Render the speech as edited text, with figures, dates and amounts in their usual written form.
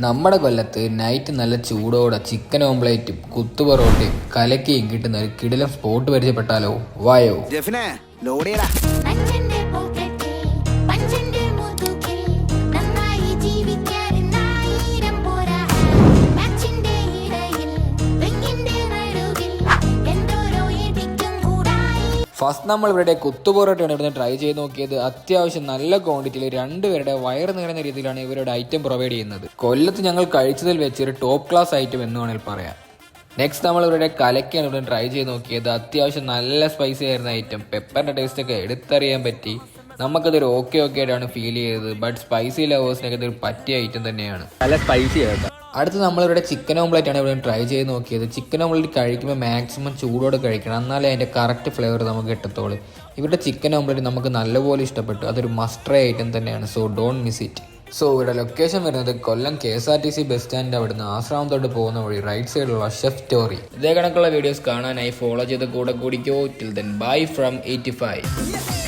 നമ്മുടെ കൊല്ലത്ത് നൈറ്റ് നല്ല ചൂടോടെ ചിക്കൻ ഓംപ്ലേറ്റും കുത്തുപൊറോട്ടയും കലക്കിയും കിട്ടുന്ന ഒരു കിടിലൻ സ്പോട്ട് പരിചയപ്പെട്ടാലോ? വായോ. ഫസ്റ്റ് നമ്മൾ ഇവരുടെ കുത്തുപൊറോട്ടയാണ് ഇവിടുന്ന് ട്രൈ ചെയ്ത് നോക്കിയത്. അത്യാവശ്യം നല്ല ക്വാണ്ടിറ്റിയിൽ രണ്ടുപേരുടെ വയറ് നിറയുന്ന രീതിയിലാണ് ഇവരുടെ ഐറ്റം പ്രൊവൈഡ് ചെയ്യുന്നത്. കൊല്ലത്ത് ഞങ്ങൾ കഴിച്ചതിൽ വെച്ച് ഒരു ടോപ്പ് ക്ലാസ് ഐറ്റം എന്ന് വേണമെങ്കിൽ പറയാം. നെക്സ്റ്റ് നമ്മൾ ഇവരുടെ കലക്കാണ് ഇവിടെ ട്രൈ ചെയ്ത് നോക്കിയത്. അത്യാവശ്യം നല്ല സ്പൈസി ആയിരുന്ന ഐറ്റം. പെപ്പറിൻ്റെ ടേസ്റ്റ് ഒക്കെ എടുത്തറിയാൻ പറ്റി. നമുക്കതൊരു ഓക്കെ ആയിട്ടാണ് ഫീൽ ചെയ്തത്. ബട്ട് സ്പൈസി ലവേഴ്സിനൊക്കെ ഇതൊരു പറ്റിയ ഐറ്റം തന്നെയാണ്. നല്ല സ്പൈസി ആയിരുന്നു. അടുത്ത് നമ്മളിവിടെ ചിക്കൻ ഓംപ്ലേറ്റ് ആണ് ഇവിടെ ട്രൈ ചെയ്ത് നോക്കിയത്. ചിക്കൻ ഓംപ്ലേറ്റ് കഴിക്കുമ്പോൾ മാക്സിമം ചൂടോടെ കഴിക്കണം, എന്നാലേ അതിൻ്റെ കറക്റ്റ് ഫ്ലേവർ നമുക്ക് കിട്ടത്തുള്ളൂ. ഇവരുടെ ചിക്കൻ ഓംപ്ലേറ്റ് നമുക്ക് നല്ലപോലെ ഇഷ്ടപ്പെട്ടു. അതൊരു മസ്റ്റ് ട്രൈ ഐറ്റം തന്നെയാണ്. So don't miss it. So ഇവിടെ ലൊക്കേഷൻ വരുന്നത് കൊല്ലം KSRTC ബസ് സ്റ്റാൻഡിൻ്റെ അവിടുന്ന് ആശ്രാമത്തോട്ട് പോകുന്ന വഴി റൈറ്റ് സൈഡിലുള്ള ഷെഫ് സ്റ്റോറി. ഇതേ കണക്കുള്ള വീഡിയോസ് കാണാനായി ഫോളോ ചെയ്ത് കൂടെ കൂടിക്കോ. Till then bye from 85.